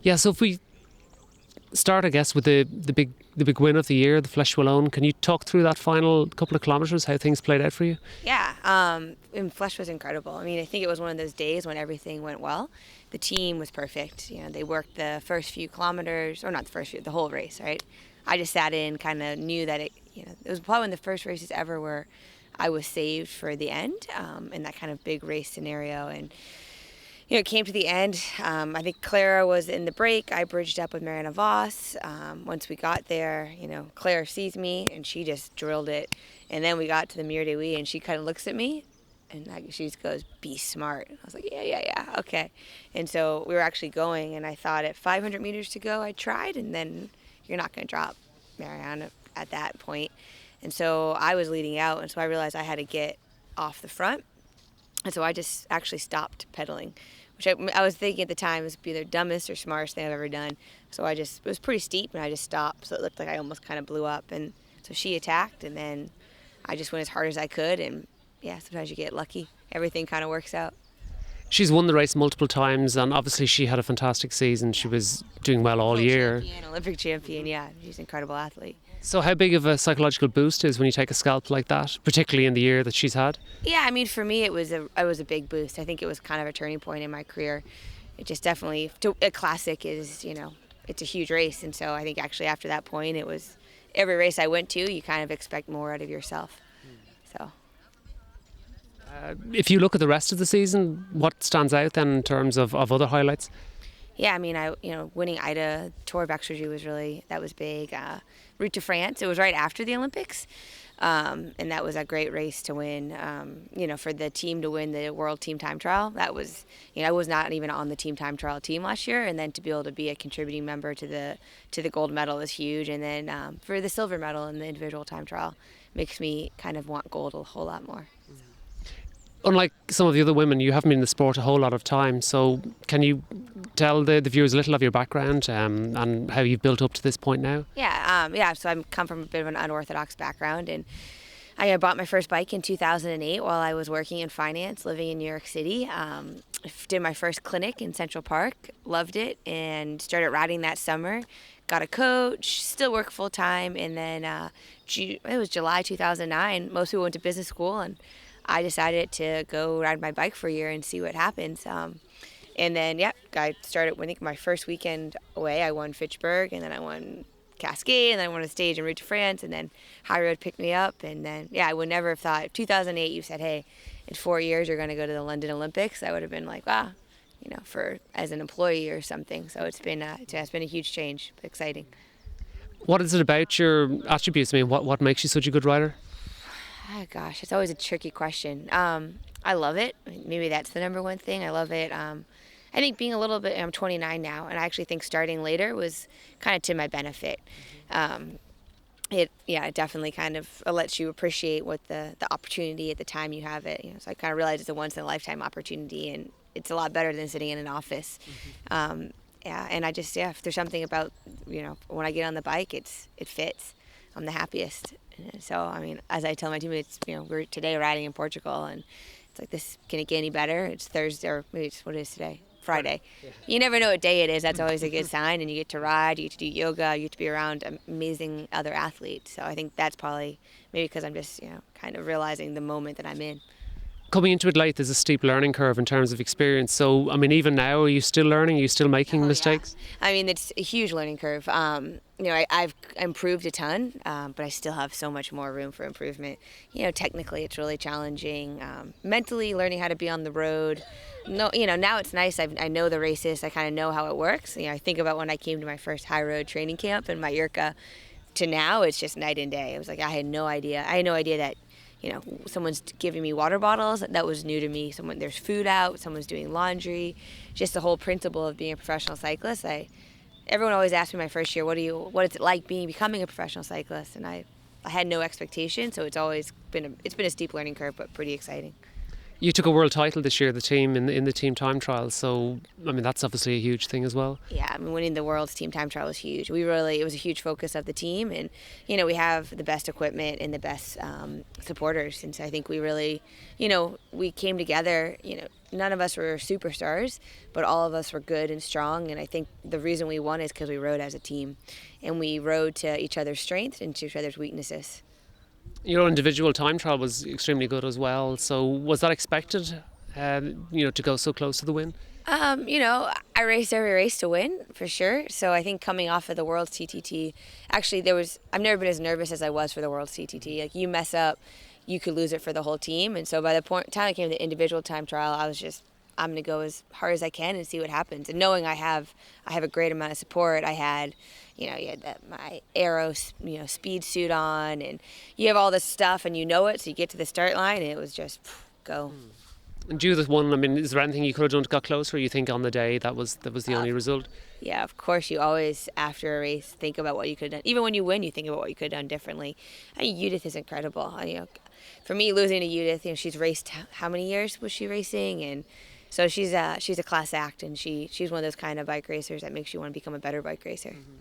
Yeah, so if we start, I guess, with the big win of the year, the Fleche Wallonne. Can you talk through that final couple of kilometres, how things played out for you? Yeah, and Fleche was incredible. I mean, I think it was one of those days when everything went well. The team was perfect. They worked the first few kilometers, or not the first few, the whole race, right? I just sat in, kind of knew that it was probably one of the first races ever where I was saved for the end, in that kind of big race scenario. And it came to the end. I think Clara was in the break. I bridged up with Mariana Voss. Once we got there, Clara sees me and she just drilled it. And then we got to the Mur de Huy and she kind of looks at me and she just goes, "Be smart." I was like, yeah, okay. And so we were actually going, and I thought at 500 meters to go, I tried, and then you're not going to drop Mariana at that point. And so I was leading out, and so I realized I had to get off the front. And so I just actually stopped pedaling, which I was thinking at the time was either dumbest or smartest thing I've ever done. So it was pretty steep, and I just stopped. So it looked like I almost kind of blew up. And so she attacked, and then I just went as hard as I could. And yeah, sometimes you get lucky. Everything kind of works out. She's won the race multiple times, and obviously she had a fantastic season. She was doing well all year. Olympic champion, yeah. She's an incredible athlete. So how big of a psychological boost is when you take a scalp like that, particularly in the year that she's had? Yeah, I mean, for me, it was a big boost. I think it was kind of a turning point in my career. It just definitely, a classic is, it's a huge race. And so I think actually after that point, it was every race I went to, you kind of expect more out of yourself. So. If you look at the rest of the season, what stands out then in terms of other highlights? Yeah, I mean, winning Ida, Tour of Exergy that was big. Route to France, it was right after the Olympics. And that was a great race to win. For the team to win the World Team Time Trial, that was, I was not even on the Team Time Trial team last year, and then to be able to be a contributing member to the gold medal is huge. And then for the silver medal in the individual time trial, makes me kind of want gold a whole lot more. Unlike some of the other women, you haven't been in the sport a whole lot of time. So can you tell the viewers a little of your background and how you've built up to this point now? Yeah. So I come from a bit of an unorthodox background, and I bought my first bike in 2008 while I was working in finance, living in New York City. Did my first clinic in Central Park, loved it, and started riding that summer. Got a coach, still work full time, and then it was July 2009. Most people went to business school, and I decided to go ride my bike for a year and see what happens. And then, I started, I think my first weekend away, I won Fitchburg, and then I won Cascade, and then I won a stage en route to France, and then High Road picked me up. And then, I would never have thought, 2008, you said, hey, in 4 years, you're going to go to the London Olympics. I would have been like, wow, as an employee or something. So it's been a huge change, but exciting. What is it about your attributes? I mean, what makes you such a good rider? Oh, gosh, it's always a tricky question. I love it. Maybe that's the number one thing. I love it. I think being I'm 29 now, and I actually think starting later was kind of to my benefit. It definitely kind of lets you appreciate what the opportunity at the time you have it. So I kind of realized it's a once in a lifetime opportunity, and it's a lot better than sitting in an office. And I just, if there's something about, when I get on the bike, it fits. I'm the happiest. So, I mean, as I tell my teammates, we're today riding in Portugal, and it's like, this, can it get any better? It's Thursday, or maybe it's, what is today? Friday. Yeah. You never know what day it is. That's always a good sign. And you get to ride, you get to do yoga, you get to be around amazing other athletes. So I think that's probably maybe because I'm just, kind of realizing the moment that I'm in. Coming into it late, there's a steep learning curve in terms of experience. So, I mean, even now, are you still learning? Are you still making mistakes? Yeah. I mean, it's a huge learning curve. I've improved a ton, but I still have so much more room for improvement. Technically, it's really challenging. Mentally, learning how to be on the road. No, now it's nice. I know the races. I kind of know how it works. I think about when I came to my first high road training camp in Mallorca to now, it's just night and day. It was like I had no idea. I had no idea that someone's giving me water bottles. That was new to me. There's food out, someone's doing laundry. Just the whole principle of being a professional cyclist. Everyone always asked me my first year, what is it like becoming a professional cyclist? And I had no expectation, so it's been a steep learning curve, but pretty exciting. You took a world title this year, the team in the team time trials. So I mean, that's obviously a huge thing as well. Yeah, I mean, winning the world's team time trial was huge. It was a huge focus of the team, and we have the best equipment and the best supporters, and so I think we really, we came together. None of us were superstars, but all of us were good and strong, and I think the reason we won is because we rode as a team, and we rode to each other's strengths and to each other's weaknesses. Your individual time trial was extremely good as well. So was that expected? To go so close to the win. I raced every race to win for sure. So I think coming off of the World's TTT, actually I've never been as nervous as I was for the World's TTT. Like you mess up, you could lose it for the whole team. And so by the time I came to the individual time trial, I was just, I'm going to go as hard as I can and see what happens. And knowing I have a great amount of support. I had, you had my aero, speed suit on, and you have all this stuff and it. So you get to the start line and it was just go. And Judith won. I mean, is there anything you could have done to got closer? Or you think on the day that was the only result? Yeah, of course. You always, after a race, think about what you could have done. Even when you win, you think about what you could have done differently. I mean, Judith is incredible. For me, losing to Judith, she's raced how many years was she racing, and so she's a class act, and she's one of those kind of bike racers that makes you want to become a better bike racer. Mm-hmm.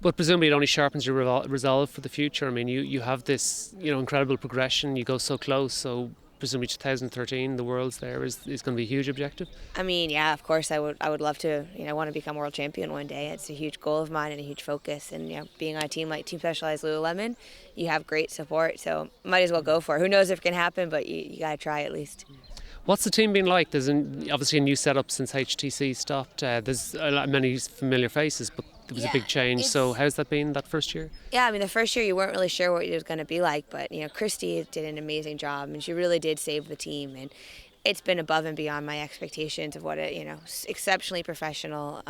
But presumably it only sharpens your resolve for the future. I mean, you have this incredible progression. You go so close. So presumably 2013, the Worlds there is going to be a huge objective. I mean, yeah, of course I would love to. I want to become world champion one day. It's a huge goal of mine and a huge focus. And being on a team like Team Specialized Lululemon, you have great support. So might as well go for it. Who knows if it can happen, but you got to try at least. What's the team been like? There's obviously a new setup since HTC stopped. There's many familiar faces, but there was a big change. So how's that been that first year? Yeah, I mean, the first year you weren't really sure what it was going to be like, but Christy did an amazing job, and she really did save the team, and it's been above and beyond my expectations of what it, exceptionally professional.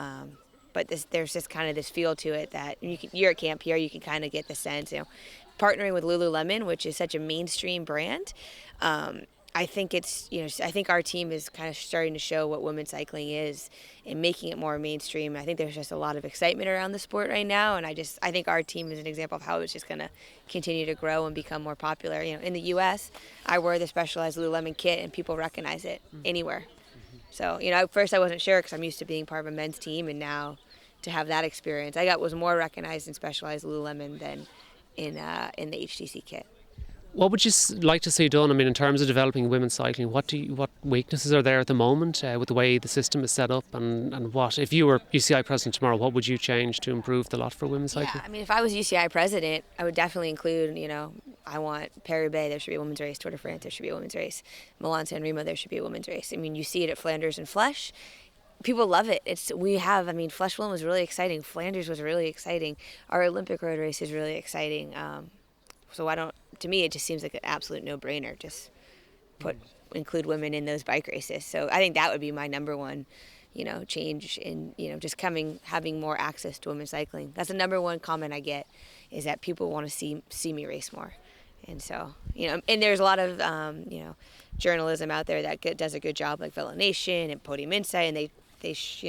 But there's just kind of this feel to it that you're at camp here, you can kind of get the sense, partnering with Lululemon, which is such a mainstream brand. I think I think our team is kind of starting to show what women's cycling is and making it more mainstream. I think there's just a lot of excitement around the sport right now, and I think our team is an example of how it's just going to continue to grow and become more popular. In the U.S., I wear the Specialized Lululemon kit, and people recognize it anywhere. So, at first I wasn't sure because I'm used to being part of a men's team, and now to have that experience, I was more recognized in Specialized Lululemon than in the HTC kit. What would you like to see done? I mean, in terms of developing women's cycling, what weaknesses are there at the moment with the way the system is set up, and what, if you were UCI president tomorrow, what would you change to improve the lot for women's cycling? Yeah, I mean, if I was UCI president, I would definitely include, I want Paris-Roubaix, there should be a women's race. Tour de France, there should be a women's race. Milan-San Remo, there should be a women's race. I mean, you see it at Flanders and Fleche. People love it. Fleche Wallonne was really exciting. Flanders was really exciting. Our Olympic road race is really exciting. To me, it just seems like an absolute no-brainer. Just include women in those bike races. So I think that would be my number one, change in, just having more access to women's cycling. That's the number one comment I get, is that people want to see me race more. And so, and there's a lot of, journalism out there that does a good job, like Velo Nation and Podium Insight, and they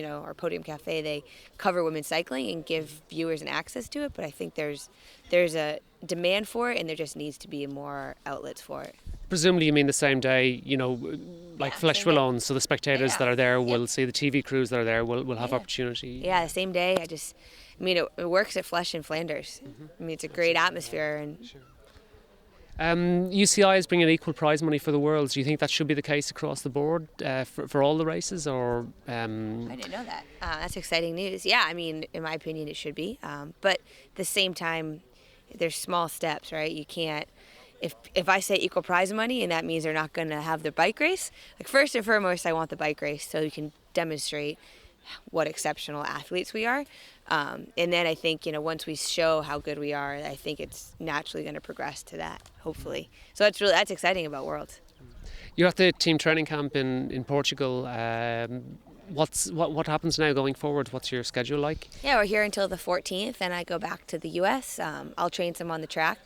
or Podium Cafe, they cover women's cycling and give viewers an access to it. But I think there's a demand for it, and there just needs to be more outlets for it. Presumably you mean the same day, Fleche Wallonne, so the spectators that are there will see, the TV crews that are there will have opportunity. Yeah, the same day. It works at Fleche and Flanders. Mm-hmm. I mean, it's a great atmosphere. And sure. UCI is bringing equal prize money for the Worlds. Do you think that should be the case across the board for all the races? Or I didn't know that. That's exciting news. Yeah, I mean, in my opinion, it should be. But at the same time, there's small steps, right? You can't. If I say equal prize money and that means they're not going to have the bike race, like first and foremost, I want the bike race so you can demonstrate what exceptional athletes we are. And then I think, once we show how good we are, I think it's naturally going to progress to that, hopefully. So that's exciting about Worlds. You're at the team training camp in Portugal. What happens now going forward? What's your schedule like? Yeah, we're here until the 14th, and I go back to the U.S. I'll train some on the track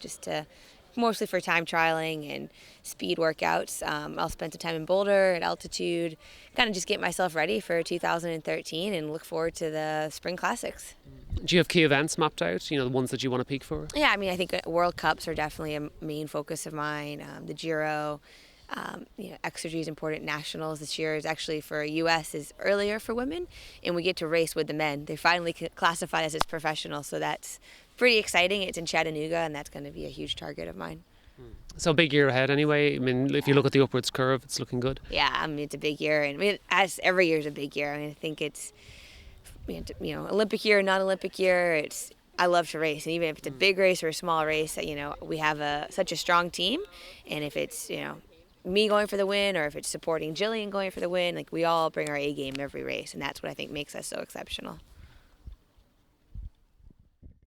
mostly for time trialing and speed workouts. I'll spend some time in Boulder at altitude, kind of just get myself ready for 2013 and look forward to the Spring Classics. Do you have key events mapped out, the ones that you want to peak for? Yeah, I mean, I think World Cups are definitely a main focus of mine. The Giro, Exergy is important. Nationals this year is actually for U.S. is earlier for women, and we get to race with the men. They're finally classified as professional, so that's pretty exciting. It's in Chattanooga, and that's going to be a huge target of mine. So big year ahead anyway. I mean, if you look at the upwards curve, it's looking good. Yeah, I mean, it's a big year, and I mean, as every year is a big year. I mean, I think it's Olympic year, non-Olympic year. I love to race, and even if it's a big race or a small race, we have such a strong team, and if it's me going for the win, or if it's supporting Jillian going for the win, like we all bring our A game every race, and that's what I think makes us so exceptional.